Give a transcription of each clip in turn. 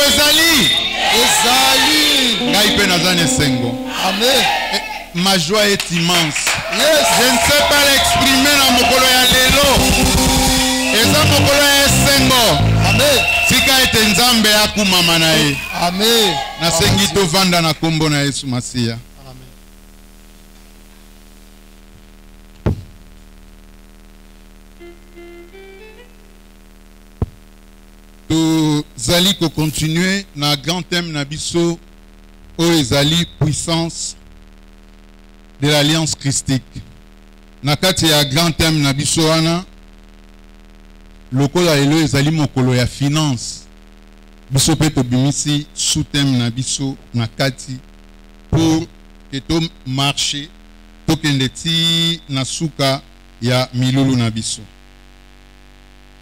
ezali. Ngai pe nazane sengo. Amen. Ma joie est immense. Yes. Je ne sais pas l'exprimer dans mokolo ya lelo. Eza mokolo ya sengo. Amen. Sika ete nzambe akumama na ye. Amen. Nasengi tovanda na kombo na Yesu Masiya. Tozali ko continuer na grand thème na biso o ezali puissance de l'alliance christique. Na kati ya grand thème na biso wana lokola elo ezali mokolo ya finance. Biso pe tobimisi sous thème na biso na kati pour que to marché to kende ti na suka ya milulu na biso.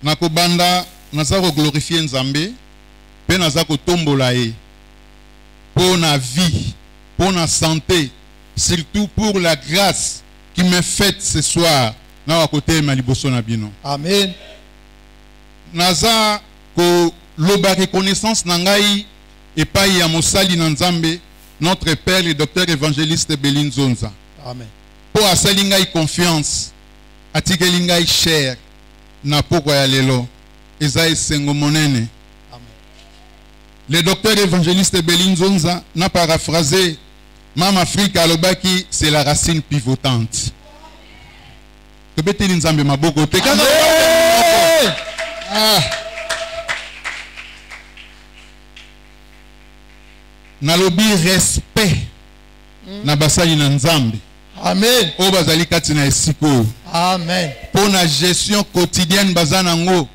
Na kobanda naza ko glorifier Nzambe pe naza ko tombola ye pour na vie, pour na santé, surtout pour la grâce qui me fait ce soir na wa côté ma liboso na bino. Amen. Naza ko loba reconnaissance na ngai epai ya mosali na Nzambe notre père le docteur évangéliste Belin Zonza. Amen. Po asali ngai confiance atikeli ngai cher na pokwa ya lelo. Esaïe Sengo Monene. Le docteur évangéliste Belin Zonza n'a paraphrasé Mam Afrique Alobaki, c'est la racine pivotante. Nalobi respect na basali na Nzambe. Amen. O bazali kati na esiko. Amen. Pour la gestion quotidienne bazana ngo.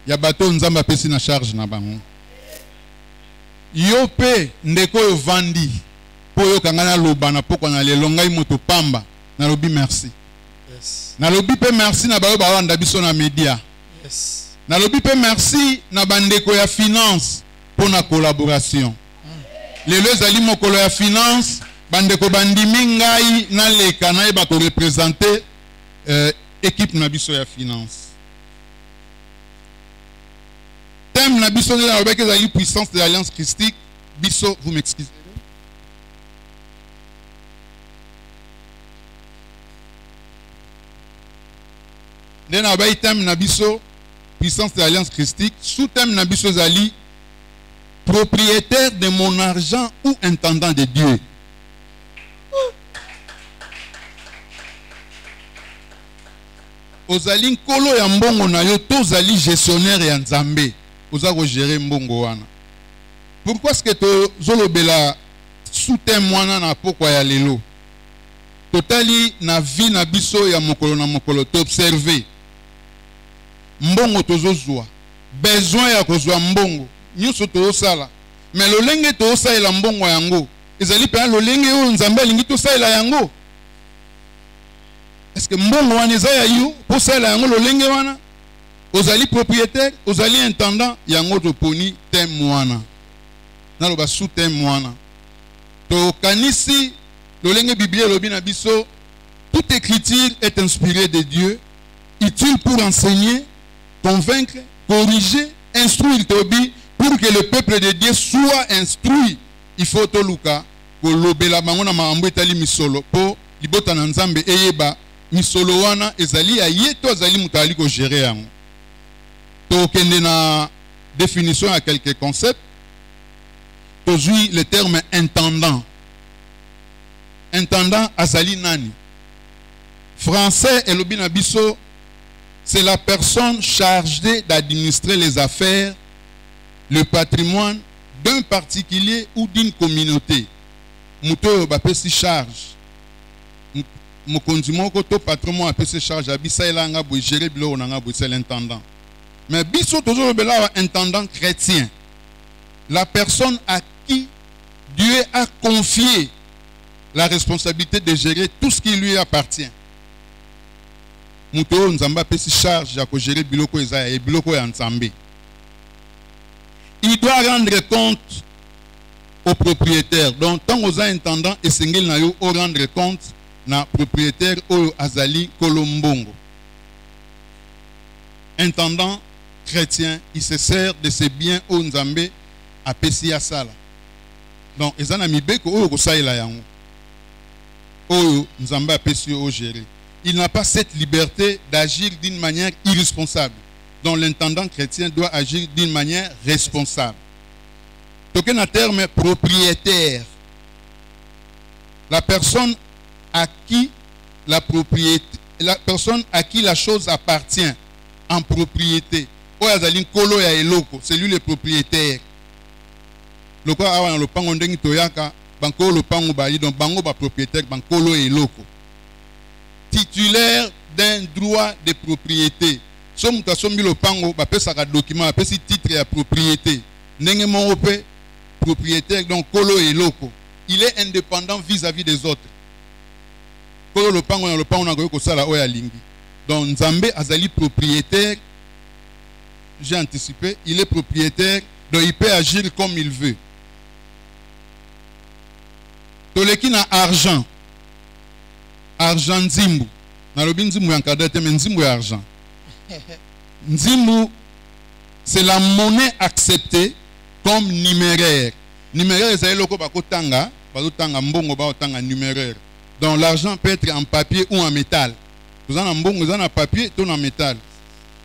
Ya bato Nzamba pesi na charge na bango. Yo pe ndeko yo vandi po yo kangana lobana poko na lelo ngai moto pamba na lobi merci. Yes. Na lobi pe merci na bayo bawanda biso na media. Yes. Na lobi pe merci na bandeko ya finance po na collaboration. Lelo ezali mokolo ya finance bandeko bandimi ngai na leka na eba ko représenter équipe na biso ya finance. Thème na biso na avec la puissance de l'alliance christique. Biso, vous m'excusez. Den abay thème na biso puissance de l'alliance christique. Sous thème na biso zali propriétaire de mon argent ou intendant de Dieu. Ozali nkolo ya mbongo na yo tozali gestionnaire ya Nzambe. Oza ko gérer mbongo wana. Pourquoi est-ce que to zolobela sous thème wana na pokwa ya lelo? Totali na vie na biso ya mokolo na mokolo to observer. Mbongo tozozwa. Besoin ya kozwa mbongo. Nyuso to sala. Mais lolenge to sala mbongo yango. Ezali pe lolenge o Nzambe lingi to sala yango. Est-ce que mbongo wana eza ya yo po sala yango lolenge wana? Ozali propriétaire, ozali intendant, yango to poni thème wana. Na loba sous thème wana. To kanisi lolenge Bible lobi na biso, toute écriture est inspirée de Dieu, utile pour enseigner, convaincre, corriger, instruire tobi pour que le peuple de Dieu soit instruit. Il faut to luka ko lobela bango na maambo etali misolo po libota na Nzambe eyeba misolo wana ezali ya yeto azali mutali ko gérer yango. To kende na définition à quelques concepts. Tozui le terme intendant. Intendant azali nani. Français elobi na biso, c'est la personne chargée d'administrer les affaires, le patrimoine d'un particulier ou d'une communauté. Muto bapesi charge. Mokonzi moko to patron mo apesi charge abisa elanga bo gérer bilo onanga bo c'est l'intendant. Mais biso toujours bela intendant chrétien. La personne à qui Dieu a confié la responsabilité de gérer tout ce qui lui appartient. Muto Nzamba pesi charge ya ko gérer biloko eza et biloko ya Nzambe. Il doit rendre compte au propriétaire. Donc tant aux intendants et sengel na yo au rendre compte na propriétaire au azali kolombongo. Intendant chrétien, il se sert de ses biens au Nzambe apesi ya sala. Donc eza na mibeko oyo kosalela yango. Oyo nzambe apesi yo gérer. Il n'a pas cette liberté d'agir d'une manière irresponsable. Donc l'intendant chrétien doit agir d'une manière responsable. Token à terme propriétaire. La personne à qui la propriété, la personne à qui la chose appartient en propriété. C'est lui le propriétaire. Le quoi a le pango ndengi toyaka banko le pango bali donc bango ba propriétaire bankolo et loko. Titulaire d'un droit de propriété. Somme ta somme le pango ba pesa ka document ba pesi titre ya propriété. Ndenge mon opé propriétaire donc kolo et loko. Il est indépendant vis-à-vis des autres. Kolo le pango na ko sala oya lingi. Donc Nzambe azali propriétaire. J'ai anticipé, il est propriétaire, donc il peut agir comme il veut. Toleki na argent. Argent nzimbu. Na lobi nzimbu yankadete mais nzimbu ya argent. Nzimbu, c'est la monnaie acceptée comme numéraire. Numéraire, c'est le bakotanga, bakotanga mbongo bakotanga numéraire. Donc l'argent peut être en papier ou en métal. Vous en avez mbongo, vous en avez papier, tout en métal.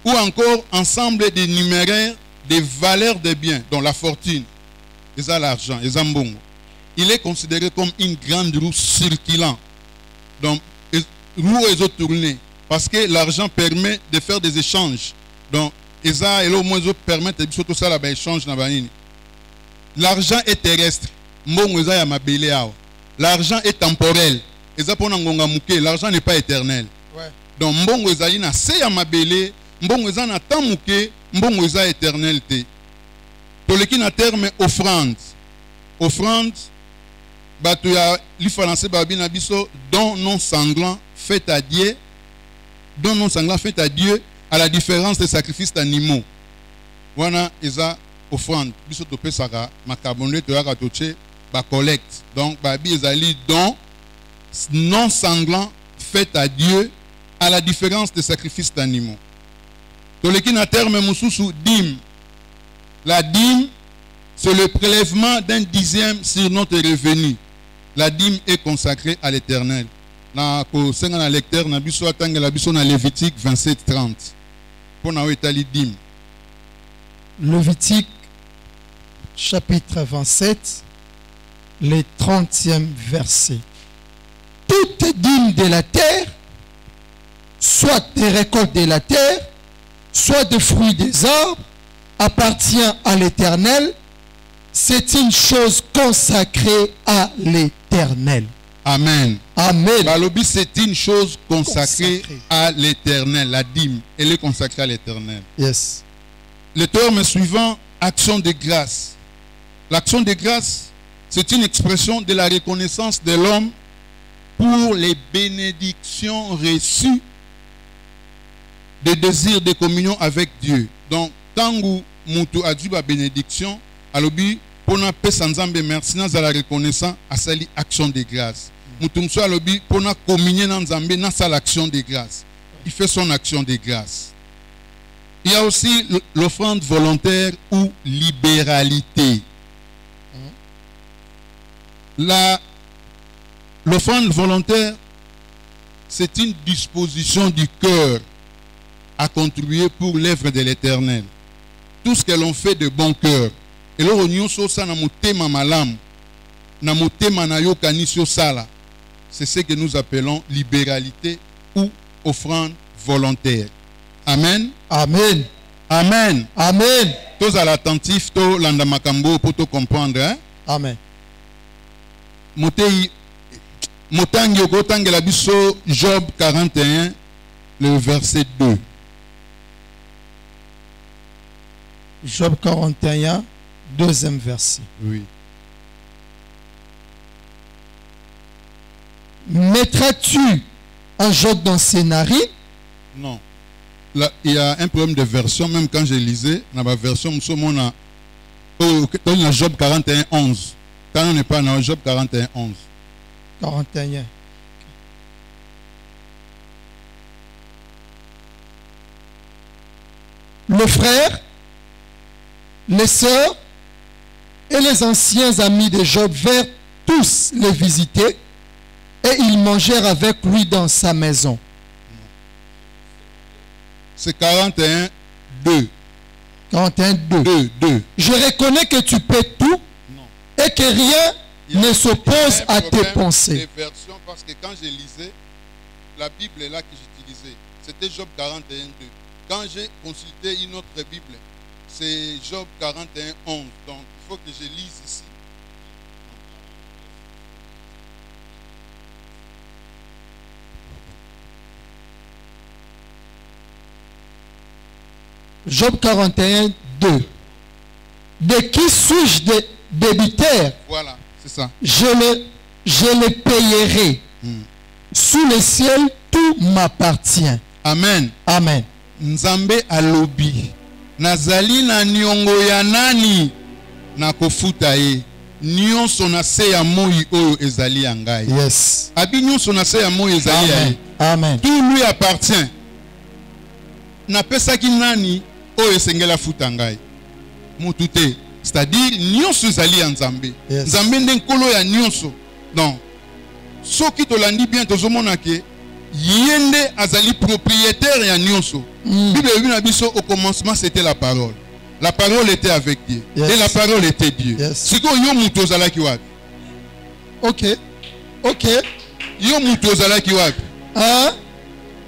Ou encore ensemble des numéraires des valeurs des biens, dont la fortune, et l'argent, et mbongo. Il est considéré comme une grande roue circulant. Donc, roue et autres tournées. Parce que l'argent permet de faire des échanges. Donc, et au moins permettent de faire tout ça échange. L'argent est terrestre. L'argent est temporel. L'argent n'est pas éternel. Donc, mbongo ezali na se ya mabele, mbongo eza na tamuke, mbongo eza éternalité. Toleki na terme offrande. Offrande, batu ya li français babi na biso don non sanglant fait à Dieu. Don non sanglant fait à Dieu à la différence des sacrifices d'animaux. Wana eza offrande. Biso to pesaka makabonde to yaka toche ba collecte. Donc babi ezali don non sanglant fait à Dieu à la différence des sacrifices d'animaux. Toleki na terme mususu dîme. La dîme, c'est le prélèvement d'un dixième sur notre revenu. La dîme est consacrée à l'Éternel. Na ko senga na lecteur na biso atanga la biso na Lévitique 27:30. Pour na etali dîme. Lévitique chapitre 27, le 30e verset. Toute dîme de la terre, soit des récoltes de la terre, soit des fruits des arbres, appartient à l'Éternel. C'est une chose consacrée à l'Éternel. Amen. Amen. Balobi, c'est une chose consacrée à l'Éternel. La dîme, elle est consacrée à l'Éternel. Yes. Le terme suivant, action de grâce. L'action de grâce, c'est une expression de la reconnaissance de l'homme pour les bénédictions reçues, des désirs de communion avec Dieu. Donc, tangu mutu adu ba bénédiction, alobi pona pesa nzambe merci na la reconnaissance à sali action de grâce. Mutu mso alobi pona communier na nzambe na sala action de grâce. Il fait son action de grâce. Il y a aussi l'offrande volontaire ou libéralité. L'offrande volontaire, c'est une disposition du cœur à contribuer pour l'œuvre de l'Éternel. Tout ce que l'on fait de bon cœur. Et là, on ça na motema malam, na motema na yokani sala. C'est ce que nous appelons libéralité ou offrande volontaire. Amen. Amen. Amen. Amen. Tous à l'attentif, tous landa makambo pour te comprendre. Hein? Amen. Motangi yokotangi la biso Job 41, le verset 2. Job 41, deuxième verset. Oui. Mettras-tu un joug dans ses narines? Non. Là, il y a un problème de version, même quand je lisais, dans ma version, dans Job 41, 11. Quand on n'est pas dans Job 41, 11. 41. Le frère, les sœurs, Et les anciens amis de Job vinrent tous les visiter et ils mangèrent avec lui dans sa maison. C'est 41, 2. 41, 2. 2. Je reconnais que tu peux tout et que rien ne s'oppose à tes pensées. Des versions, parce que quand je lisais, la Bible est là que j'utilisais. C'était Job 41, 2. Quand j'ai consulté une autre Bible, c'est Job 41, 11. Donc, il faut que je lise ici. Job 41, 2. De qui suis-je débiteur? Voilà, c'est ça. Je le payerai. Sous le ciel, tout m'appartient. Amen. Amen. Nzambe alobi. Nazali na niongo ya nani na kofuta ye. Nyonso na se ya moi oyo ezali ya ngai. Yes. Abi nyonso na se ya moi ezali ya ye. Amen. Tout lui appartient. Na pesa ki nani oyo esengela futa ngai. Mutu te. C'est-à-dire nyonso ezali ya Nzambe. Yes. Nzambe nde nkolo ya nyonso. Donc soki tolandi bien tozomona ke yende azali propriétaire ya nyonso. Bible na biso au commencement c'était la parole. La parole était avec Dieu. Yes. Et la parole était Dieu. Yes. Siko yo mutu ozalaki wapi? Ok. Ok. Yo mutu ozalaki wapi? Hein?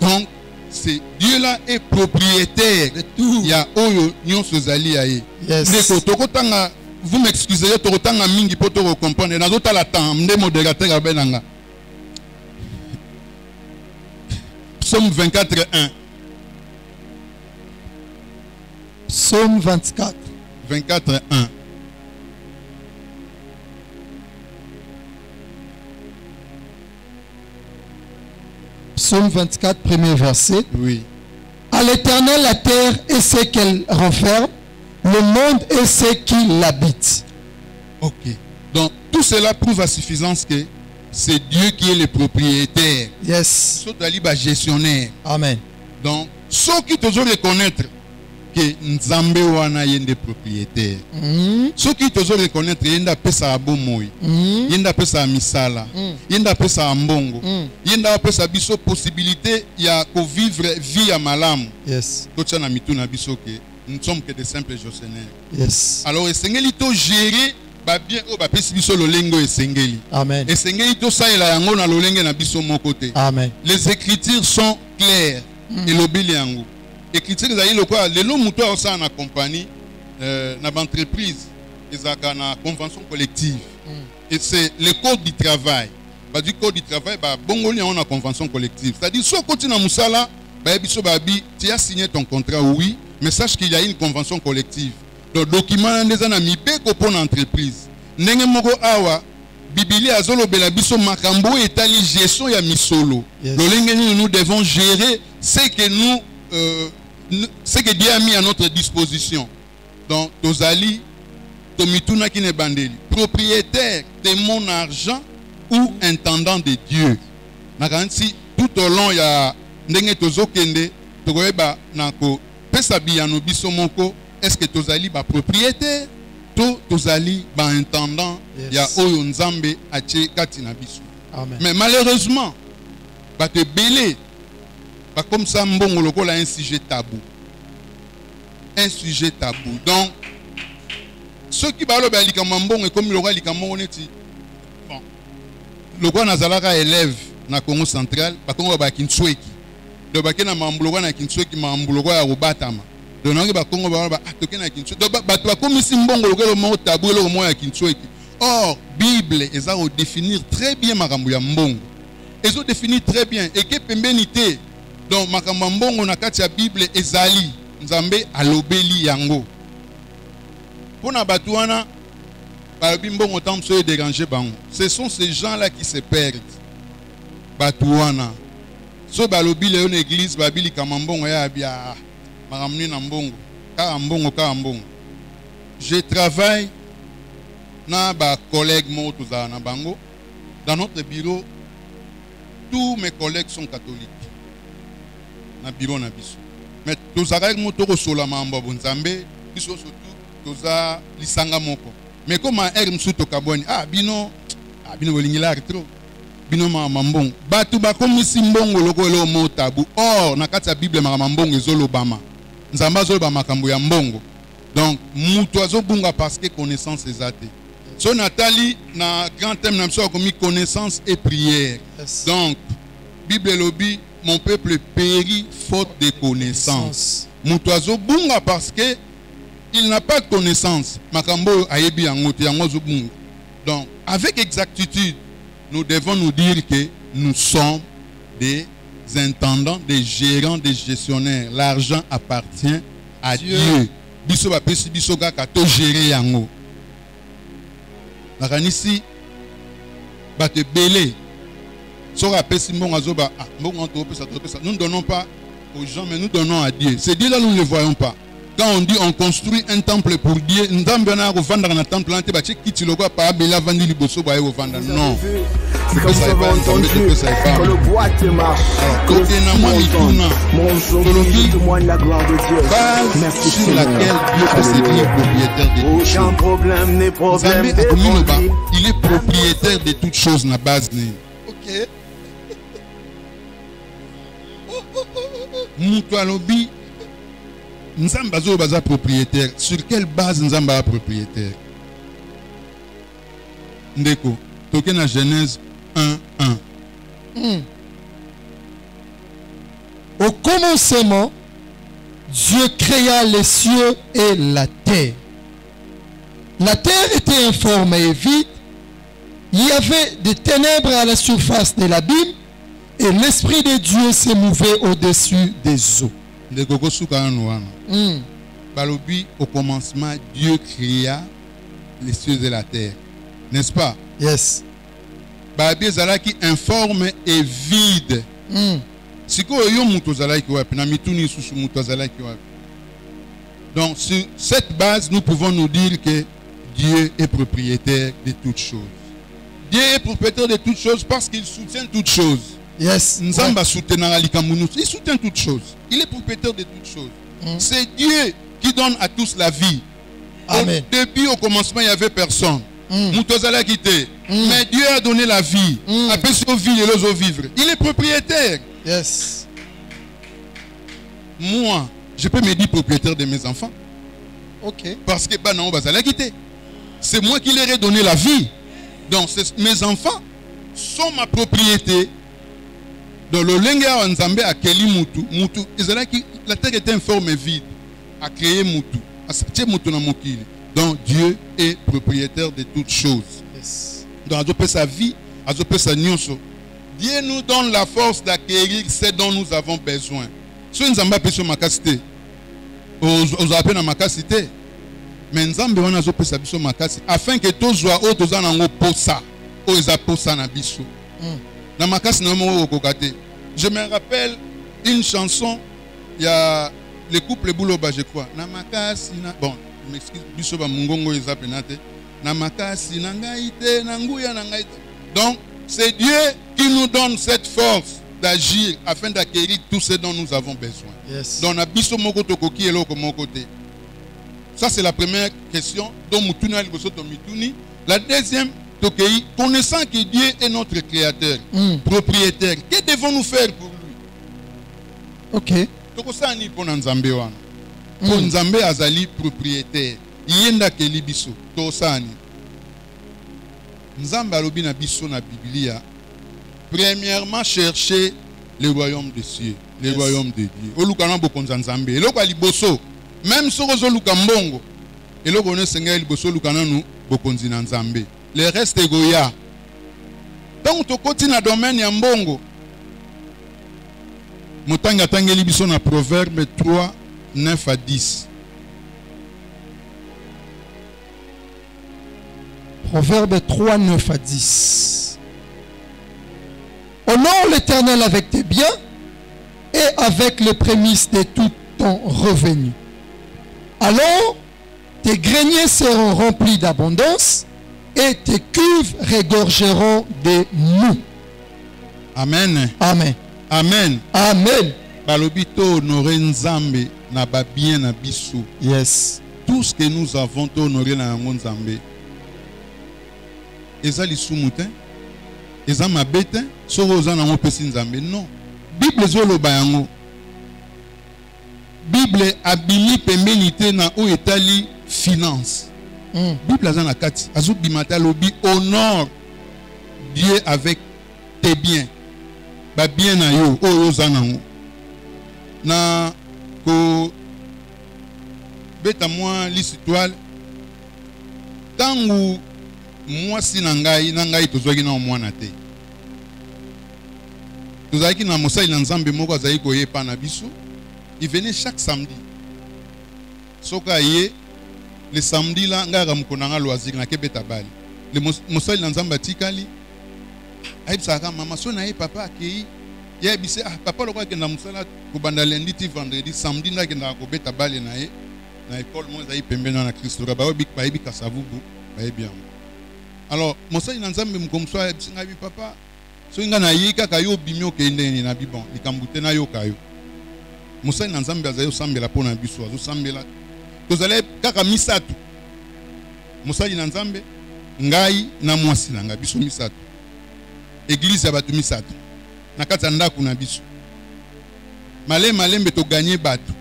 Donc c'est Dieu là est propriétaire de tout. Il y a oyo nyonso zali ya ye. Yes. Ndeko tokotanga, vous m'excusez, tokotanga mingi poto ko comprendre. Nazota la temps mde modérateur abenanga. Psaume 24, 1. Psaume 24. 24, 1. Psaume 24, premier verset. Oui. À l'Éternel la terre et ce qu'elle renferme, le monde et ce qui l'habite. Ok. Donc tout cela prouve à suffisance que c'est Dieu qui est le propriétaire. Yes. Sotali ba gestionnaire. Amen. Donc ceux qui toujours reconnaître que Nzambe wana yende propriétaire. Ceux qui toujours reconnaître yenda pesa abomoy. Yenda pesa misala. Yenda pesa mbongo. Yenda pesa biso possibilité ya ko vivre vie ya malamu. Yes. Tocha na mitu na biso que nous ne sommes que des simples gestionnaires. Yes. Alors esengeli to gérer ba bien o ba pesi biso lolengo esengeli. Amen. Esengeli to saela yango na lolenge na biso moko te. Amen. Les écritures sont claires. Et lobeli yango. Écriture ezali lokwa lelo mutu osa na compagnie na entreprise ezaka na convention collective. Et c'est le code du travail. Ba du code du travail ba bongoli on a convention collective. C'est-à-dire so koti na musala ba biso ba bi tu as signé ton contrat oui, mais sache qu'il y a une convention collective. Donc document ndeza na mibeko pour entreprise. Ndenge moko awa Bibili azolobela biso makambo etali gestion ya misolo. Yes. Lolenge nous devons gérer ce que nous ce que Dieu a mis à notre disposition. Donc tozali tomituna kine bandeli propriétaire de mon argent ou intendant de Dieu. Nakansi tout au long ya ndenge tozokende tokoyeba nako pesa biyano biso moko est-ce que tozali ba propriétaire to tozali ba intendant ya oyo Nzambe atie kati na biso. Amen. Mais malheureusement ba te belé ba comme ça mbongo lokola un sujet tabou. Un sujet tabou. Donc ceux qui parlent de l'ikambongo et comme le roi l'ikambongo neti bon le roi nazalaka élève na Congo central ba Congo ba Kinshweki do ba kena mambulo na Kinshweki mambulo ya Rubatama do na ba Congo ba atoke na Kinshweki do ba to comme si mbongo lokelo mo tabou lo mo ya Kinshweki. Or Bible ezao définir très bien makambo ya mbongo ezo définir très bien et que pembenité donc makambo mbongo na kati ya Bible ezali Nzambe alobeli yango. Pona batouana balbimbongo tam se déranger bango. Ce sont ces gens-là qui se perdent. Batouana. So balobi le église babili kamambongo ya bia maramni na mbongo. Ka mbongo. Je travaille na ba collègues moto za na bango. Dans notre bureau, tous mes collègues sont catholiques. Na bureau na biso. Mais tous arrêt moto ko sola mambo bonzambe, biso surtout toza lisanga moko Mais comme un air msuto kaboni, bino bolingila trop. Bino mambongo. Batu ba comme si mbongo loko lo mo tabu. Or na kati ya Bible mambongo ezolo bama. Nzamba zolo ba makambo ya mbongo. Donc mutu azobunga parce que connaissance ezate. So Nathalie na grand thème na mso comme connaissance et prière. Yes. Donc Bible lobby mon peuple périt faute de connaissance. Mutu azobunga parce que il n'a pas de connaissance. Makambo ayebi yango te yango zobunga. Donc avec exactitude nous devons nous dire que nous sommes des intendants, des gérants, des gestionnaires. L'argent appartient à Dieu. Biso ba pesi biso kaka to gérer yango. Nakanisi ba te belé. Sora pesi mbongo azoba mbongo to pesa. Nous ne donnons pas aux gens mais nous donnons à Dieu. C'est Dieu là nous ne le voyons pas. Quand on dit on construit un temple pour Dieu, nous avons un temple là, temple là, pas qui logo pas bela vandi liboso ba yo vanda non. C'est comme ça va entendu que le bois te marche. Côté na moi ikuna. Mon jour témoigne la gloire de Dieu. Merci sur laquelle Dieu est le propriétaire de toutes choses. Aucun problème n'est problème. Il est propriétaire de toutes choses na base né. OK. Mutu alobi Nzamba zo baza propriétaire. Sur quelle base Nzamba est propriétaire? Ndeko, toke na Genèse 1:1. Au commencement, Dieu créa les cieux et la terre. La terre était informe et vide. Il y avait des ténèbres à la surface de l'abîme et l'Esprit de Dieu se mouvait au-dessus des eaux. Balobi, au commencement, Dieu créa les cieux et la terre. N'est-ce pas? Yes. Babi zalaki informe et vide. Siko yo muto zalaki wapi na mituni susu muto zalaki wapi. Donc sur cette base, nous pouvons nous dire que Dieu est propriétaire de toutes choses. Dieu est propriétaire de toutes choses parce qu'il soutient toutes choses. Yes. Nzamba soutenara likamunu. Il soutient toutes choses. Il est propriétaire de toutes choses. C'est Dieu qui donne à tous la vie. Amen. Depuis au commencement, il n'y avait personne. Moutozala quitté. Mais Dieu a donné la vie. Après ce vie et l'oiseau vivre. Il est propriétaire. Yes. Moi, je peux me dire propriétaire de mes enfants. OK. Parce que non, bazala quitté. C'est moi qui leur ai donné la vie. Donc mes enfants sont ma propriété. Dans le lenga wa Nzambe a keli mutu la terre était informe et vide, a créé mutu, a sorti mutu na mokili. Donc Dieu est propriétaire de toutes choses. Yes. Donc azope sa vie, azope sa nyonso. Dieu nous donne la force d'acquérir ce dont nous avons besoin. Si Nzambe peut sur ma capacité, aux appels na ma capacité, mais Nzambe on azope sa biso ma capacité afin que tous soient au tous en posa, au eza posa na biso. Je me rappelle une chanson, il y a le couple Bouloba, je crois. Bon, je m'excuse, donc, c'est Dieu qui nous donne cette force d'agir afin d'acquérir tout ce dont nous avons besoin. Yes. Donc, ça, c'est la première question. La deuxième, connaissant que Dieu est notre créateur, propriétaire, que devons-nous faire pour lui? OK. Tokosani pour Nzambe wana. Pour Nzambe azali propriétaire. Yenda keli biso. Tosani. Nzambe alobi na biso na Biblia. Premièrement, chercher le royaume des cieux, le royaume de Dieu. Olukana bokonza Nzambe. Eloko liboso. Même sokozo luka mbongo. Eloko ne senga liboso lukana nu bokonzi na Nzambe. Le reste est goya. Donc, tu continues dans le domaine ya mbongo. Motanga tangeli biso na Proverbe 3, 9 à 10. Proverbe 3, 9 à 10. Honore l'Éternel avec tes biens et avec les prémices de tout ton revenu. Alors, tes greniers seront remplis d'abondance et tes cuves regorgeront de mou. Amen. Amen. Amen. Amen. Balobito honorer Nzambe na ba bien na biso. Yes. Tout ce que nous avons honoré na Nzambe. eza lisumu te, eza mabe te, soki oza nango opesi Nzambe. Non. Bible ezoloba yango. Bible abimi pembeni te na oyo etali finance. Bible aza na kati. Azobima te alobi honore Dieu avec tes biens. Ba bien na yo oyo oza nango. Na ko beta moi l'histoire tangu mwasi na ngai tozwaki na mwana te. Tozalaki na mosali na Nzambe moko azali koyepa na biso. Il venait chaque samedi. Soka ye le samedi là ngaka mukonanga loisir na kebeta bali. Le mosali na Nzambe atikali. Aibisaka mama so na ye papa akei. Ya bise papa lokwa kenda musala ko banda lundi ti vendredi samedi na kenda ko beta bali na ye. Na école mo ezali pembeni na Kristo ba obi ba yebi kasavubu ba yebi yango. Alors mosali na Nzambe mukomso abisinga bi papa so inga na ye kaka yo bimio kende ni na bibon likambute na yo kayo. Mosali na Nzambe azayo sambela pona biso azo sambela. Tozale kaka misatu. Mosali na Nzambe ngai na mwasi na nga biso misatu. Église ya batu misatu. Na kati ya ndako na biso. Malembe to gagner batu.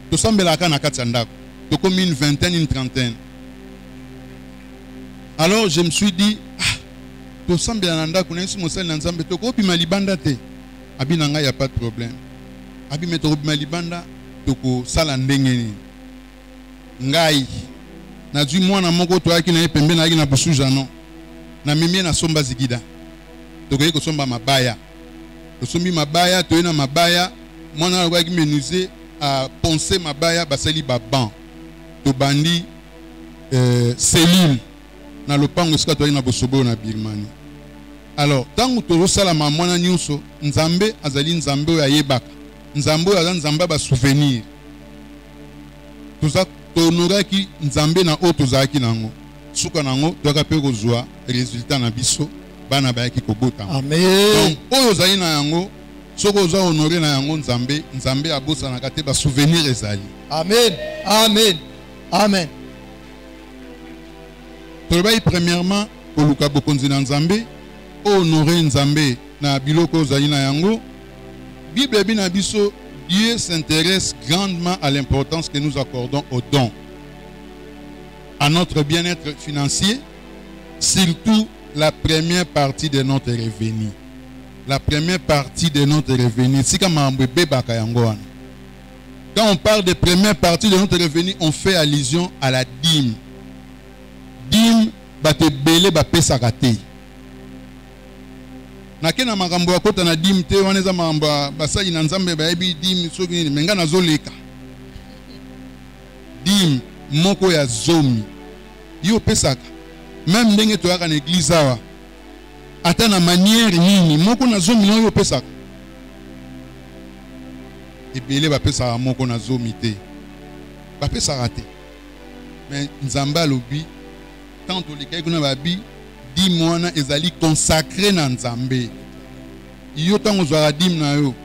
To sambela ka na kati ya ndako. To comme une vingtaine, une trentaine. Alors je me suis dit to sambela na ndako na isi mosali na Nzambe to ko bima libanda te. Abi na nga ya pas de problème. Abi meto bima libanda to ko sala ndenge ni. Ngai na zui mwana moko to aki na ye pembe na aki na busu jano. Na mimi na somba zigida. To ko somba mabaya. To sombi mabaya to na mabaya mwana ko aki menuiser à penser mabaya basali baban. To bandi cellule na lopango sika to na bosobo na Birmanie. Alors tangu to sala mwana nyuso Nzambe azali Nzambe ya yebaka. Nzambe azali Nzambe ba souvenir. Tuza tonoraki Nzambe na oto zaki nango. Suka nango to ka pe kozwa résultat na biso bana bayaki kobota. Amen. Donc oyo zali na yango soko za honorer na yango Nzambe abosa na kate ba souvenir ezali. Amen. Amen. Amen. Tolobai premièrement koluka bokonzi na Nzambe, honorer Nzambe na biloko zali na yango. Bible bina biso Dieu s'intéresse grandement à l'importance que nous accordons aux dons, à notre bien-être financier, surtout la première partie de notre revenu. La première partie de notre revenu. Quand on parle de première partie de notre revenu, on fait allusion à la dîme. Dîme, bate belé ba pesa kate. Nakena makambo ya kota na dîme te waneza makambo basali na Nzambe ba yebi dîme soki ni menga na zoleka. Dîme moko ya zomi. Yo pesaka. Même ndenge to yaka na église awa. Ata na manière nini moko na zomi no yo pesaka. Ebele ba pesaka moko na zomi te. Ba pesaka te. Mais Nzambe alobi tant to lekai kuna babi dîme wana ezali consacré na Nzambe. Yo tango zwa dîme na yo.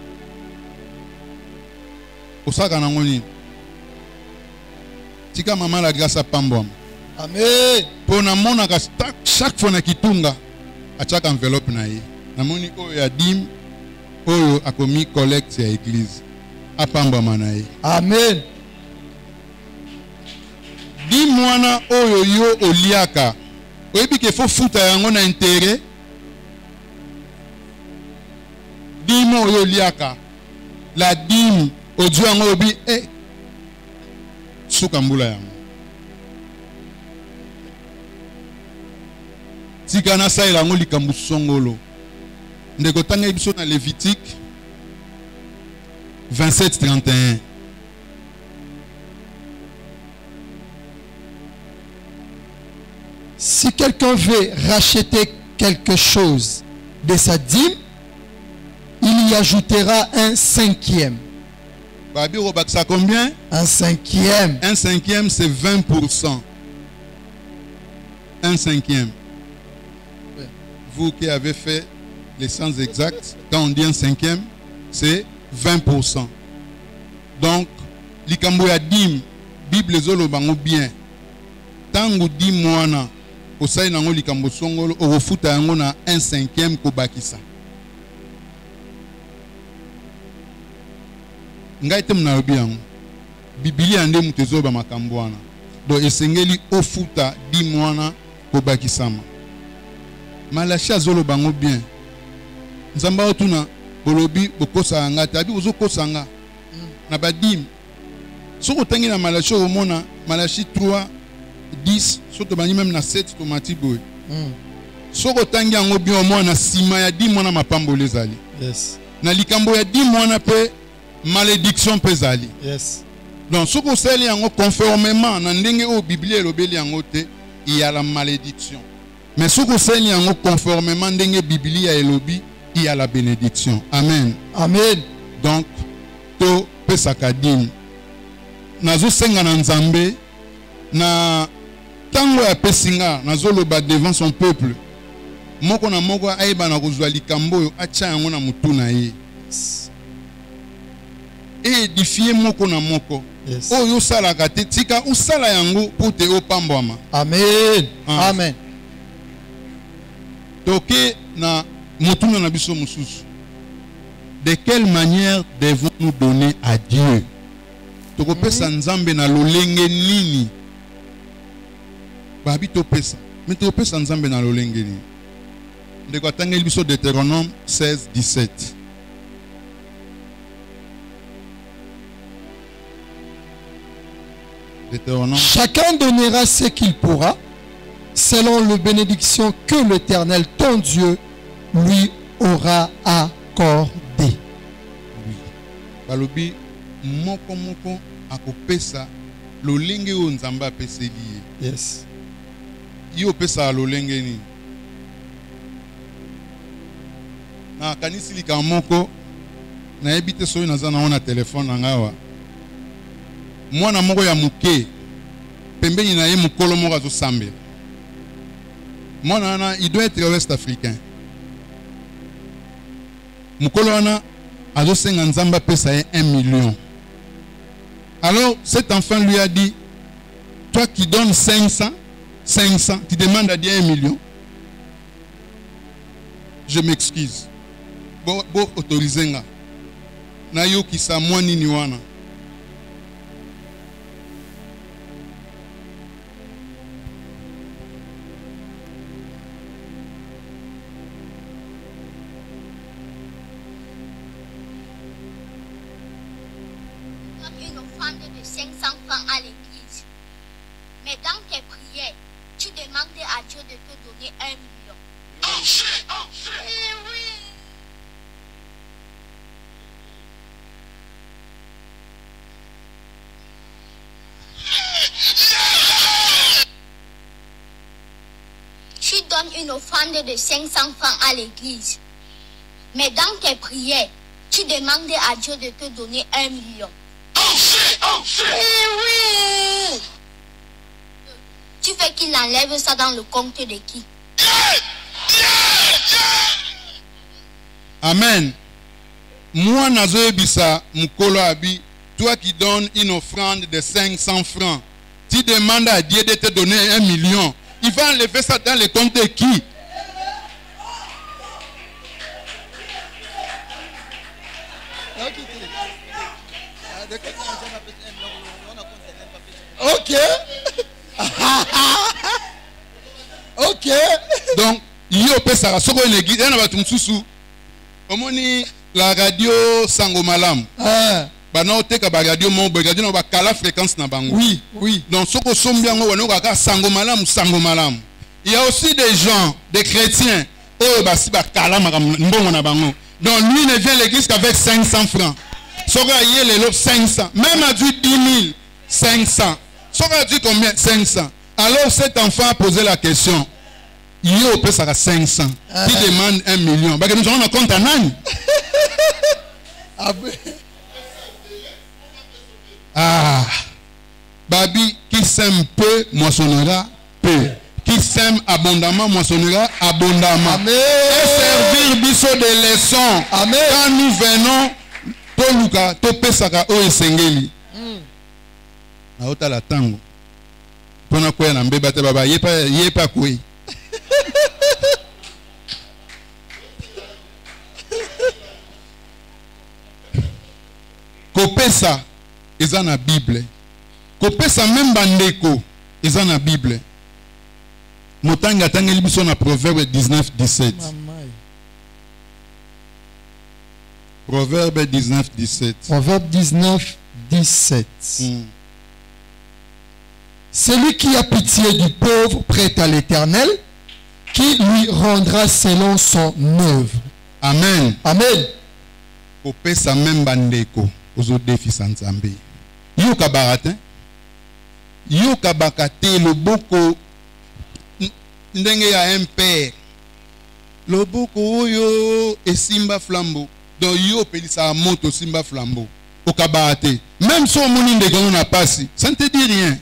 Osaka nango nini? Tika mama la grâce à pambom. Amen. Pour na mona ka chaque fois na kitunga a chaque enveloppe na ye. Na moni oyo ya dîme oyo akomi collecte ya église. A pamboma na ye. Amen. Dîme wana oyo yo oliaka. Oyebi ke faut futa yango na intérêt. Dîme oyo oliaka. La dîme odio yango obi suka mbula yango. Tika na sa ilango likambu songolo. Ndeko tanga ebiso na Lévitique 27:31. Si quelqu'un veut racheter quelque chose de sa dîme, il y ajoutera un cinquième. Babi robaksa combien? Un cinquième. Un cinquième, c'est 20%. Un cinquième. Vous qui avez fait les sens exacts, quand on dit un cinquième, c'est 20%. Donc, likambo ya dim, Bible zolo bango bien. Tangu dim wana, osali nango likambo songolo okofuta yango na 1/5 kobakisa. Ngai te mnalobi yango. Biblia nde mutu ezoba makambo wana. Donc esengeli ofuta 10 mwana kobakisama. Malachi azoloba ngo bien. Nzamba otuna bolobi bokosa nga tabi ozokosa nga. Na badim. Soko tangi na Malachi omona Malachi 3 10 soto bani même na 7 tomati boy. Soko tangi yango bien omona sima ya 10 mwana mapambo lezali. Yes. Na likambo ya 10 mwana pe malédiction pe zali. Yes. Donc soko seli yango conformément na ndenge o Biblia elobeli yango te, il y a la malédiction. Mais soko seli yango conformément ndenge Biblia elobi, il y a la bénédiction. Amen. Amen. Donc to pesaka dîme. Nazo senga na Nzambe na tango ya pesinga nazoloba devant son peuple. Moko na moko aiba na kozwa likambo oyo acha yango na mutu na ye. Et édifier moko na moko. Yes. Oyo salaka te tika usala yango pour te opambwama. Amen. Amen. Toke na mutuna na biso mususu. De quelle manière devons-nous donner à Dieu? Toko pesa Nzambe na lolenge nini? Babi to pesa. Mais to pesa Nzambe na lolenge nini? Ndeko atangeli biso Deutéronome 16:17. Chacun donnera ce qu'il pourra, selon la bénédiction que l'Éternel, ton Dieu, lui aura accordé. Oui. Balobi moko moko akopesa lolenge o Nzamba apeseli. Yes. Yo pesa lolenge ni. Na kanisi lika moko na ebite soyo naza na ona telefone na ngawa. Mwana moko ya muke pembeni na ye mukolo moko azosambela. Mwana wana il doit être ouest africain. Mukolo wana azosenga Nzamba pesa ye 1 million. Alors cet enfant lui a dit, toi qui donnes 500, tu demandes à Dieu 1 million. Je m'excuse. Bo autoriser nga. Na yo ki sa mwani ni wana. Une offrande de 500 francs à l'église. Mais dans tes prières, tu demandais à Dieu de te donner 1 million. Eh oui. Tu donnes une offrande de 500 francs à l'église. Mais dans tes prières, tu demandais à Dieu de te donner 1 million. Eh oui. Tu fais qu'il enlève ça dans le compte de qui? Amen. Moi nazoebisa mukolo abi, toi qui donnes une offrande de 500 francs, tu demandes à Dieu de te donner 1 million. Il va enlever ça dans le compte de qui? Ok. Ok. Donc, yo pesa soko une église, na batu msusu. Omoni la radio Sango Malam. Bana oteka ba radio mo ba radio na ba kala fréquence na bango. Oui, oui. Donc soko sombiango wana ka Sango Malam, Sango Malam. Il y a aussi des gens, des chrétiens, oh ba si ba kala mbongo na bango. Donc lui ne vient à l'église qu'avec 500 francs. Soko a les lots 500, même a dit 10 000, 500. Soko a dit combien? 500. Alors cet enfant a posé la question. Yo peut ça 500. Qui demande 1 million. Parce que nous avons un compte à Nani. Ah. Babi, qui sème peu, moissonnera peu. Qui sème abondamment, moissonnera abondamment. Amen. Et servir biso de leçons. Amen. Quand nous venons, to luka, to pesaka o esengeli. Aota la tango. Pona koya na mbeba te baba, yepa kwe. kopesa eza na Bible. Kopesa même bandeko eza na Bible. Motanga tangeli biso na Proverbe 19-17. Proverbe 19-17. Proverbe 19-17. Celui qui a pitié du pauvre prête à l'Éternel, qui lui rendra selon son œuvre. Amen. Amen. Kopesa même bandeko ozo défi sanzambe. Yo kabarate. Yo kabakate loboko ndenge ya un père. Loboko oyo esimba flambeau. Donc yo pelisa moto simba flambeau. Au kabarate. Même si on moni ndeko na pasi, ça ne te dit rien.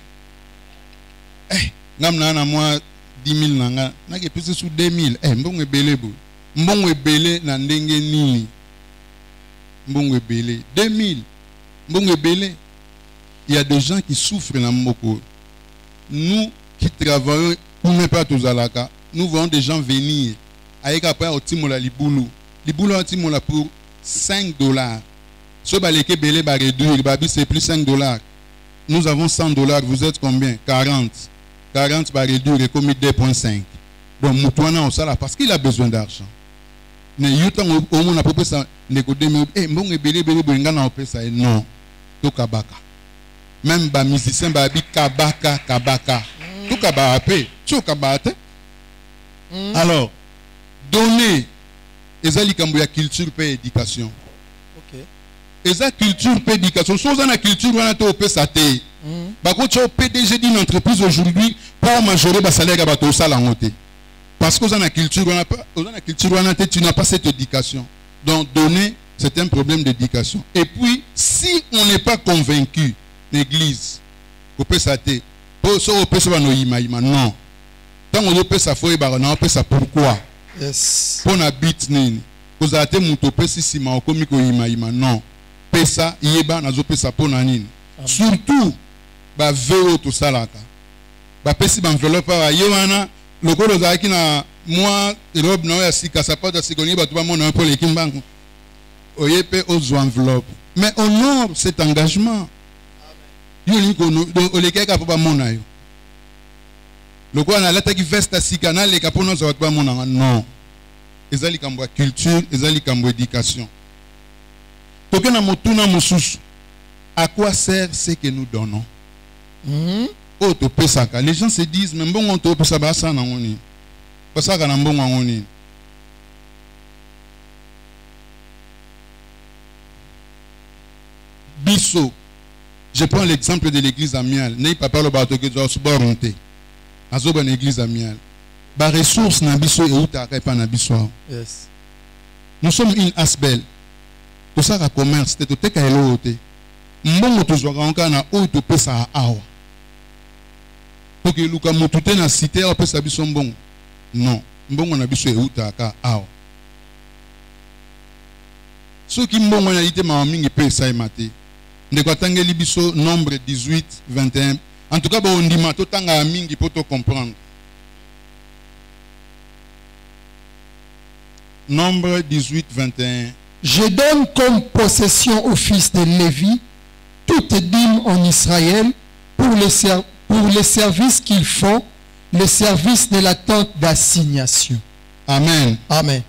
Eh, ngamna na moi 10 000 nanga, na ke pese sous 2 000. Eh, mbongo ebele bo. Mbongo ebele na ndenge nini. Mbongo ebele 2 000. Mbongo ebele. Il y a des gens qui souffrent dans Moko. Nous qui travaillons, nous ne pas tous à la cas. Nous voyons des gens venir. Avec après au timola liboulou. Liboulou au timola pour $5. Ce baleke belé va réduire. Babi c'est plus $5. Nous avons $100. Vous êtes combien? 40. 40 va réduire et comme 2.5. Donc Moutouana on ça parce qu'il a besoin d'argent. Mais yutan au monde a propos ça négoder mais eh bon belé ngana opé ça non. To kabaka. Même ba musicien ba bi kabaka. Tout kabapé, tout kabate. Alors donner ezali kambo ya culture pe éducation. OK. Eza culture pe éducation. Chose na culture wana to opé ça té. Ba ko cho PDG d'une entreprise aujourd'hui pour majorer ba salaire ba to sala ngoté. Parce que dans la culture tu n'as pas cette éducation. Donc donner c'est un problème d'éducation. Et puis si on n'est pas convaincu l'église on peut s'attendre pour ça on peut se non tant on peut ça faut on peut ça pourquoi yes pour habite nini vous avez mon topé si ma komi ko non pesa yeba nazo pesa pour nini surtout ba veo to salaka ba pesi ba enveloppe ba yewana lokolo za kina moi robe na ya sika sapata sikoni ba to ba mona pour l'équipe banque oyepe aux enveloppes mais honore cet engagement. Yo liko no le keka pa mona yo. Lokwa na lata ki vesta sikana le kapono za watu ba mona non. Ezali kambo culture, ezali kambo éducation. Toke na motuna mosusu. À quoi sert ce que nous donnons? Oh to pesaka. Les gens se disent mais bon on to pesa ba sa na ngoni. Pasaka na mbongo ngoni. Bisso. Je prends l'exemple de l'église amiale. N'est pas le bateau que tu as subormonté. Azoba l'église amiale. Ba ressources na biso et outa pas na biso. Yes. Nous sommes une asbel. Tout ça à commerce, c'est tout ka elote. Mbongo tozwaka onka na o to pesa awa. Pour que luka mutute na cité o pesa biso mbongo. Non, mbongo na biso e outa ka awa. Ce qui mbongo na ité ma mingi pesa e maté. Ndekatangeli biso nombre 18, 21. En tout cas, on dit ma totanga mingi pour te comprendre. Nombre 18, 21. Je donne comme possession au fils de Lévi toute dîme en Israël pour les services qu'ils font, les services de la tente d'assignation. Amen. Amen.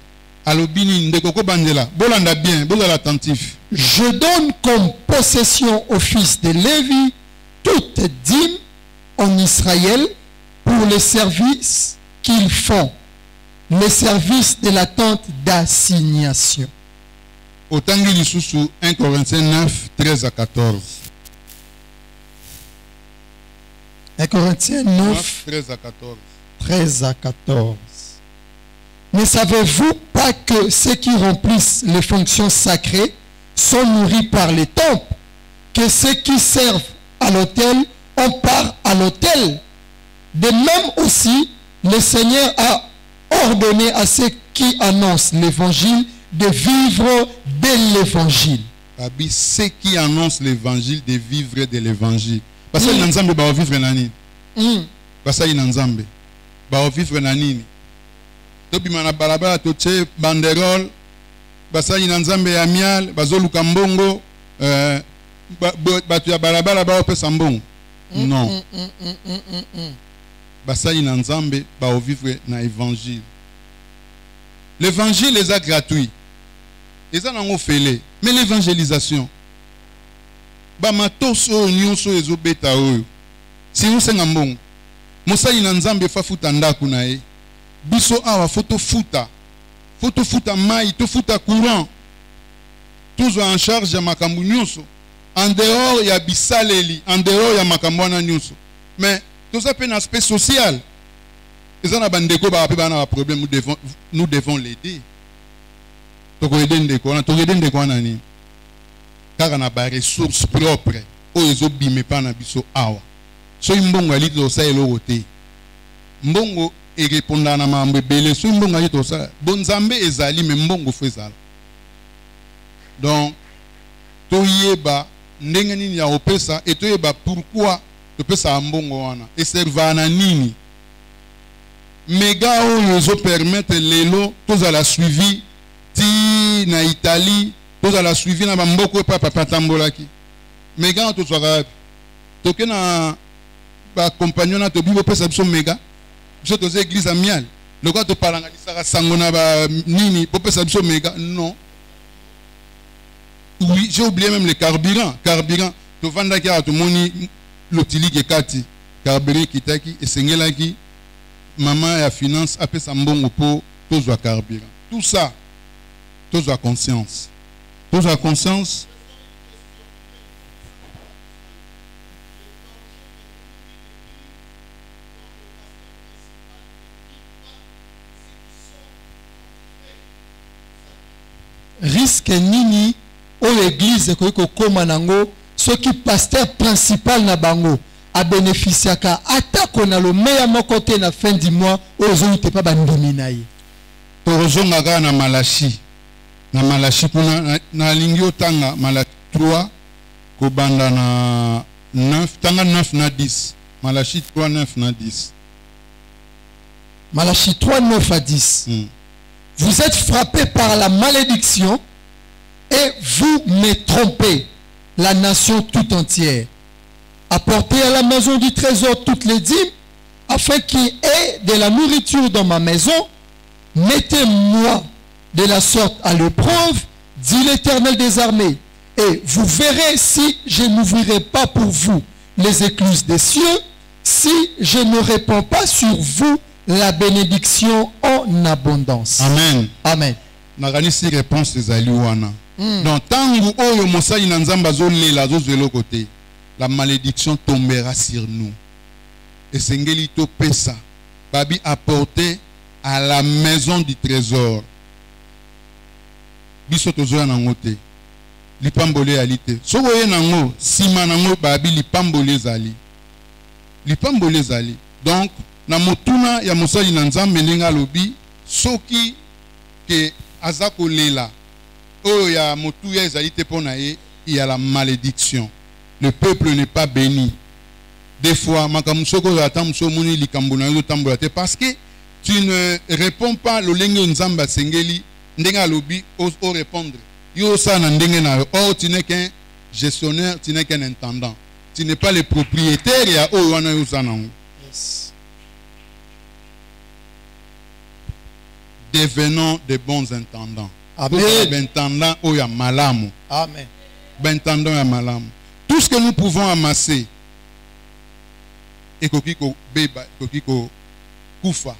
Alobini ndekoko bandela. Bolanda bien, bolanda attentif. Je donne comme possession au fils de Lévi toute dîme en Israël pour les services qu'ils font, les services de la tente d'assignation. Au Tangi Lisusu 1 Corinthiens 9, 13 à 14. 1 Corinthiens 9, 13 à 14. 13 à 14. Ne savez-vous pas que ceux qui remplissent les fonctions sacrées sont nourris par les temples, que ceux qui servent à l'autel ont part à l'autel? De même aussi, le Seigneur a ordonné à ceux qui annoncent l'évangile de vivre de l'évangile. Ceux qui annoncent l'évangile de vivre de l'évangile. Parce que l'ensemble va vivre nani. Parce que l'ensemble va vivre nani. Tobi mana balabala toche banderole. Parce que l'ensemble amial, bazo lukambongo batu ya balabala ba opesa mbongo. Non. Basali na nzambe ba vivre na évangile. L'évangile est gratuit. Les gens ont fait mais l'évangélisation. Ba matoso nyonso ezobeta oyo. Si vous senga mbongo. Mosali na nzambe fa futa ndaku na ye. Biso awa foto futa mai, to futa courant. Toujours en charge ya makambu nyonso. En dehors ya bisaleli, en dehors ya makambu na nyonso. Mais tout ça peut un aspect social. Les gens bandeko ba na problème, nous devons l'aider. Toko aider ndeko na ni. Car on a des ressources propres. O ezo bime pa na biso awa. So mbongo ali to sa elote. Mbongo e répondre na mambe belé so mbongo ali to sa. Bonzambe ezali me mbongo fo ezala. Donc to yeba ndenge nini ya opesa et to yeba pourquoi to pesa mbongo wana. Et serva na nini? Mega o ezo permettre lelo to za la suivi ti na Italie. Tous à la suivi na bamboko pa papa tambolaki. Mega to soka to ke na ba compagnon na to bibo pesa biso mega. Biso to église amiale. Le quoi to paranga lisaka sangona ba nini po pesa biso mega non. Oui, j'ai oublié même le carburant. Carburant to vanda ki to moni lotili ke kati. Carburant kitaki esengelaki maman ya finance apesa mbongo po to zo carburant. Tout ça to zo conscience. Tous à conscience. Risque nini au l'église ko koma nango ce qui pasteur principal na bango a bénéficié ka atako na le meilleur côté na fin du mois ozo te pas bandimi na ye. Torozonga ga na Malachi. Na Malachi kuna na lingio tanga Malachi 3 kobanda na 9 tanga 9 na 10 Malachi 3 9 na 10 Malachi 3 9 à 10 Vous êtes frappés par la malédiction et vous me trompez, la nation tout entière. Apportez à la maison du trésor toutes les dîmes afin qu'il y ait de la nourriture dans ma maison. Mettez-moi de la sorte à l'épreuve, dit l'Éternel des armées, et vous verrez si je n'ouvrirai pas pour vous les écluses des cieux, si je ne répands pas sur vous la bénédiction en abondance. Amen. Amen. Naganisi réponse des aliwana. Donc tangu oyo mosali na nzamba zo lela zo zelo côté, la malédiction tombera sur nous. Et sengeli to pesa babi apporter à la maison du trésor. Biso tozoya nango te lipambole alite soko ye nango sima nango babi lipambole zali donc na motuna ya mosali na nzambe ndenge lobi soki ke azako lela oyo ya motu ya ezali te pona ye il y a la malédiction. Le peuple n'est pas béni. Des fois makambo soko atam so moni likambo na yo tambola te parce que tu ne réponds pas le lenge nzamba sengeli. Ndenga lobi ose répondre. Yo sa na ndenge na or tu n'es qu'un gestionnaire, tu n'es qu'un intendant. Tu n'es pas le propriétaire ya o wana yo sa na. Yes. Devenons de bons intendants. Amen. Intendant o ya malamu. Amen. Intendant ya malamu. Tout ce que nous pouvons amasser et kokiko beba kokiko kufa.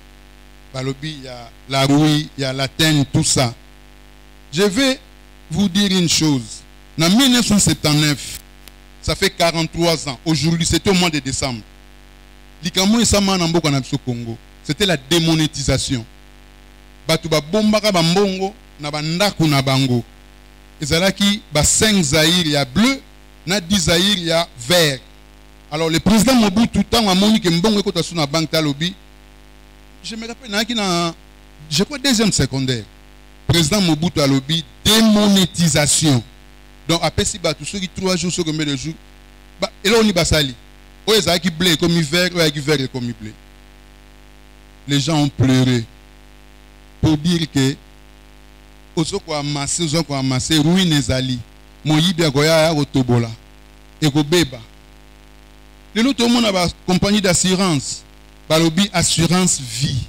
Balobi, il y a la rouille, il y a la teigne, tout ça. Je vais vous dire une chose. En 1979, ça fait 43 ans. Aujourd'hui, c'était au mois de décembre. C'était la démonétisation. Batuba bombaka bambongo na bandaku na bango. Ezalaki ba 5 zaïr ya bleu, na 10 zaïr ya vert. Alors le président Mobutu tout le temps a moni que mbongo ekota suna banque talobi. Je me rappelle, je crois deuxième secondaire. Président Mobutu a lobby démonétisation. Donc après si tous ceux qui 3 jours sur combien de jours, et là on y basali. Oh ils ont qui blé comme hiver, ou qui vert comme blé. Les gens ont pleuré pour dire que aux quoi amassé ruine ezali. Moyibi agoya ya otobola. et ko beba. Lelo tout le monde a ba compagnie d'assurance, ba lobby assurance vie.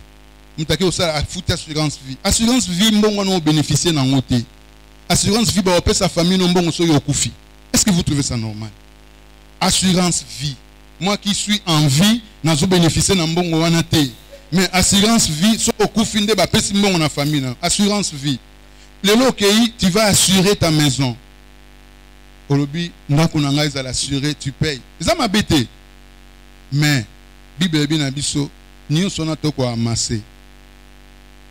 Mutake osala a foot assurance vie. Assurance vie mbongo no bénéficier na ngote. Assurance vie ba opé sa famille no mbongo so yokufi. Est-ce que vous trouvez ça normal? Assurance vie. Moi qui suis en vie, nazo bénéficier na mbongo wana te. Mais assurance vie, so okufi nde ba pesi mbongo na famille na. Assurance vie. Lelo kei, tu vas assurer ta maison. Olobi ndako na ngai za l'assurer, tu payes. Ça m'a bêté. Mais Bible bi na biso, nyonso na to ko amasser.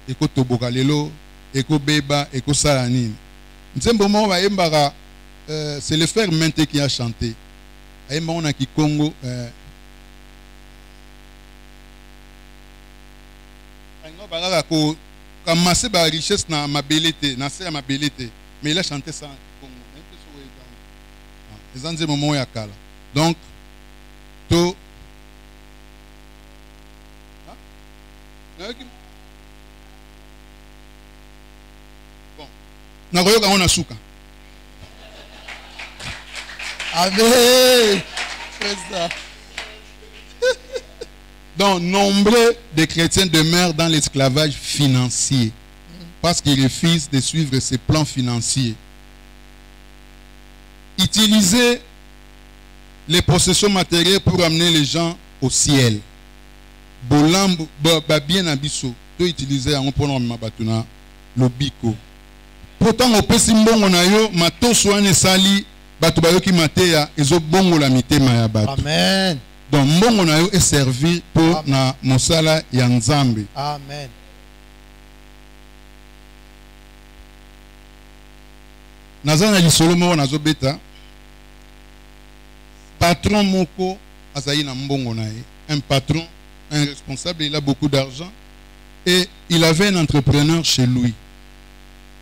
Eko toboka lelo, eko beba, eko sala nini. Nzembo mo ba yembaka c'est le frère Mente qui a chanté. Ayemba on a ki Congo Aingo bagaka ko amasser ba richesse na mabelete, na se ya mabelete. Mais il a chanté ça en Congo. Les anzembo mo ya kala. Donc to bon. Nakoyoka on a souka. Amen. Donc, nombreux de chrétiens demeurent dans l'esclavage financier parce qu'ils refusent de suivre ces plans financiers. Utiliser les possessions matérielles pour amener les gens au ciel. Bolambo, bien abisso, to utiliser en prenant ma batuna, le biko. Pourtant, au pesimbon on a yo, mato soane sali, batu bayoki mateya, ezo bongo la mitema ya batu. Amen. Donc, mbongo na yo est servi pour na mosala ya nzambe. Amen. Nazana lisolo mo nazo beta. Patron moko azayi na mbongo na ye. Un patron, un responsable, il a beaucoup d'argent et il avait un entrepreneur chez lui.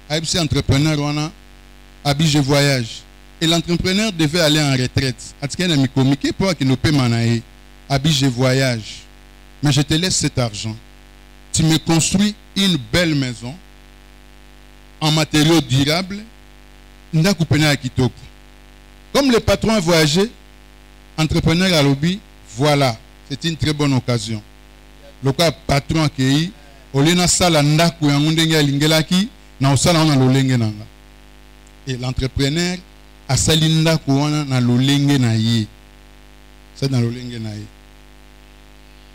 Aïbsi entrepreneur wana abi je voyage. Et l'entrepreneur devait aller en retraite. Atike na mikomike pour qu'il ne paie manae. Abi je voyage. Mais je te laisse cet argent. Tu me construis une belle maison en matériaux durables. Ndaku pena kitoko. Comme le patron a voyagé, entrepreneur à lobby, voilà, c'est une très bonne occasion. Le cas patron accueilli, olena sala ndaku ya ndenge lingelaki na osala na lolenge nanga. Et l'entrepreneur a sali ndaku wana na lolenge na ye. C'est dans lolenge na ye.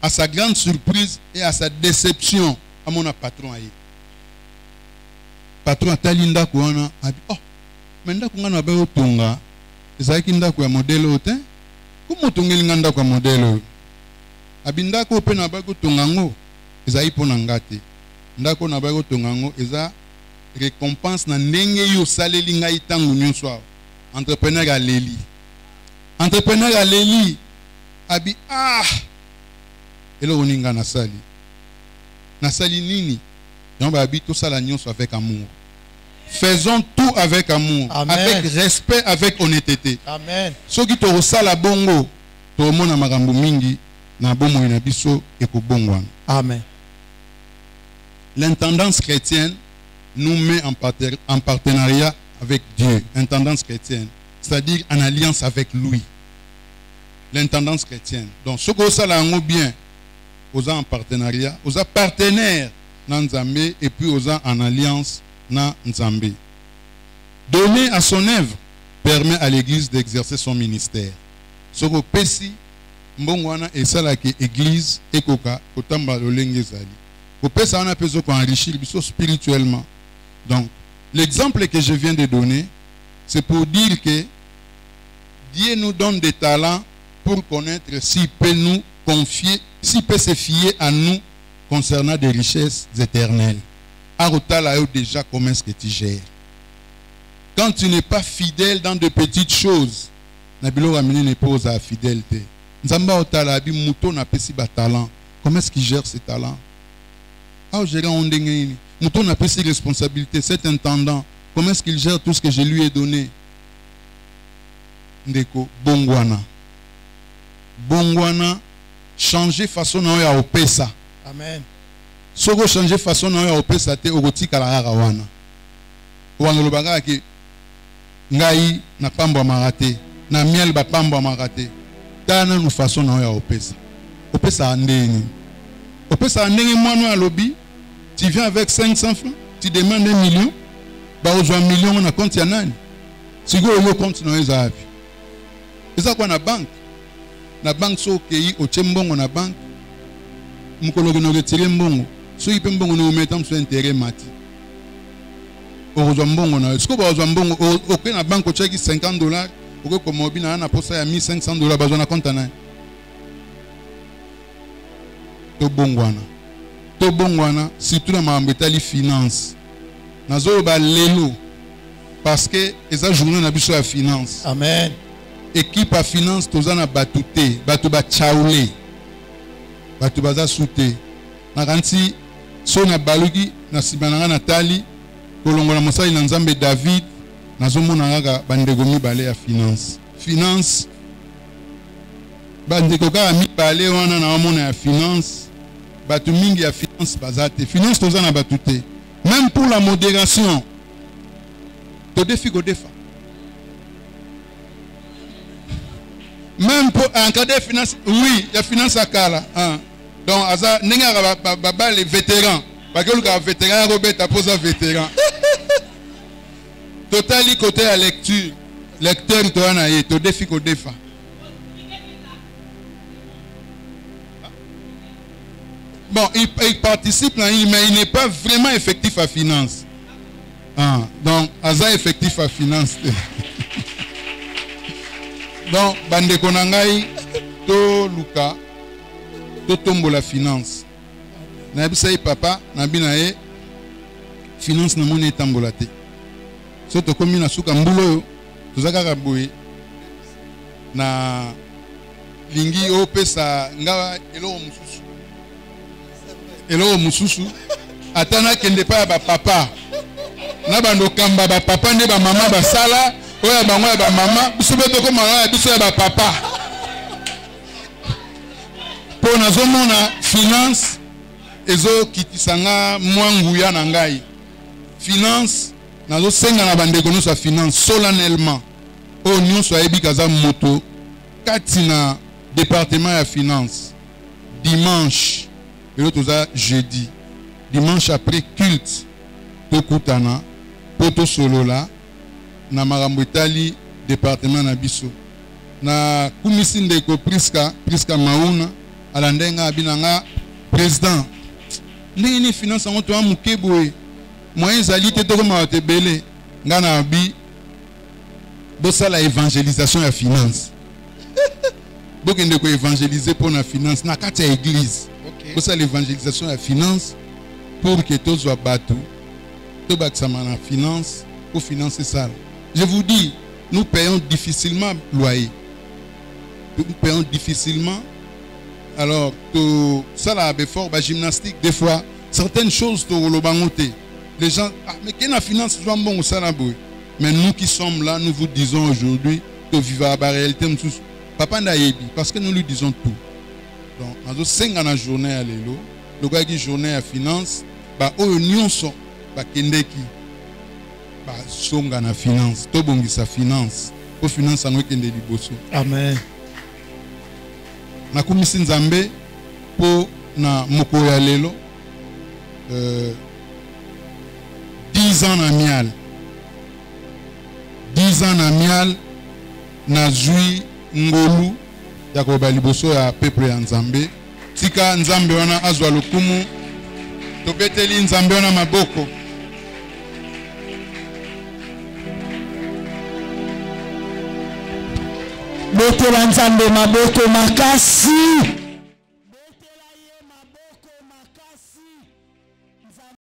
À sa grande surprise et à sa déception, à mon patron aye. Patron atali ndaku wana a dit oh, mais ndaku ngana ba otonga. Ezaki ndaku ya modèle ote. Comment tongeli nganda kwa modèle abindako pe na ba ko tongango ezai pona ngate. Ndako na ba ko tongango eza récompense na ndenge yo saleli ngai tangu nyonso. Entrepreneur à Leli. Entrepreneur à Leli abi ah elo oninga na sali. Na sali nini? Donc abi tout ça la nyonso avec amour. Faisons tout avec amour, amen. Avec respect, avec honnêteté. Amen. Ce qui te resala bongo, to mona magambo mingi na bomo ina biso eko bongwana. Amen. L'intendance chrétienne nous met en partenariat avec Dieu. Intendance chrétienne, c'est-à-dire en alliance avec lui. L'intendance chrétienne. Donc ce que ça là bien, aux en partenariat, aux partenaires dans Nzambe et puis aux en alliance na Nzambe. Donner à son œuvre permet à l'église d'exercer son ministère. Ce que pesi mbongwana et ça là que église ekoka otamba lolenge zali. Ko pesa wana peso ko enrichir biso spirituellement. Donc l'exemple que je viens de donner, c'est pour dire que Dieu nous donne des talents pour connaître s'il peut nous confier, s'il peut se fier à nous concernant des richesses éternelles. Arotala déjà comment est-ce que tu gères. Quand tu n'es pas fidèle dans de petites choses, Nabilo Ramini n'est pas aux fidélité. Nzamba otala abi muto na pesi ba talent. Comment est-ce qu'il gère ses talents? Ah, gérer on dengeni. Muto na pesi responsabilité, cet intendant. Comment est-ce qu'il gère tout ce que je lui ai donné? Ndeko bongwana. Bongwana changer façon na ya opesa. Amen. Soko changer façon na ya opesa te ogotika la wana. Wana lobanga ki ngai na pamba marate na miel ba pamba makate tana nous façon na ya opesa opesa andeni opesa andeni mwana ya lobi tu viens avec 500 francs tu demandes 1 million ba ozo 1 million na compte ya nani sigo yo compte na eza api eza kwa na bank so kei ochembongo na bank mukolo no retirer mbongo so ipe mbongo no mettre sur intérêt mati ozo mbongo na siko ba ozo mbongo ok na bank o cheki $50 oko comme obina na posa ya $1,500 bazo na compte na to bongwana surtout na mambetali finance nazo ba lelo parce que eza journée na biso ya finance Amen. Équipe à finance tozana batute batu ba chaule batu baza soute na kanti so na baluki na sibananga Natali kolongola mosali na Nzambe David nazomona ngaka bandeko mibale ya finance bandeko ka mibale wana na omona ya finance batu mingi ya finance bazate finance tozana batute même pour la modération to défi go defa même pour en cas de finance oui la finance à kala hein. Donc asa nenga baba les vétérans parce que le vétéran Robert a posé vétéran totali côté à lecteur to ana ye to défi go defa bon il participe mais il n'est pas vraiment effectif à finance. Ah, donc asa effectif à finance. Donc bande konangai to luka to tombo la finance. Na bisai papa na binae finance na moni tambola te. So to komi na suka mbulo to zaka boye na lingi o pesa ngawa elo mususu atana kende pa ba papa na bando kamba ba papa ne ba mama ba sala oya bango ya ba mama biso beto ko mama biso ya ba papa po na zomona finance ezo kitisanga mwangu ya na ngai finance nazo senga na bandeko no sa finance solennellement o nyonso ayebi kaza moto kati na département ya finance dimanche et l'autre jeudi dimanche après culte tokutana poto solo la na marambo etali département na biso na kumisi ndeko priska mauna alandenga abinanga président ndenge finance ngo to amukeboe moyens ali te to ma tebele ngana abi bosala évangélisation ya finance bokende ko évangéliser pour na finance na kati ya église bosala l'évangélisation ya finance pour que tous soient battus to baksama na finance pour financer ça. Je vous dis, nous payons difficilement loyer. Nous payons difficilement. Alors, ça là, fort, gymnastique, des fois, certaines choses, les gens, mais quelle finance, bon, ça là, mais nous qui sommes là, nous vous disons aujourd'hui, que vivre à la réalité, papa n'aïebi, parce que nous lui disons tout. Donc, nous avons 5 ans de journée à l'élo, le gars qui journée à finance, bah, au union sont, bah, kendeki. Songa na finance to bongisa finance po finance ango kende liboso. Amen. Na kumisi nzambe po na moko ya lelo 10 ans na mial 10 ans na mial na zui ngolu ya ko ba liboso ya peuple ya nzambe tika nzambe wana azwa lokumu to beteli nzambe wana maboko. Boto la nzambe maboko makasi.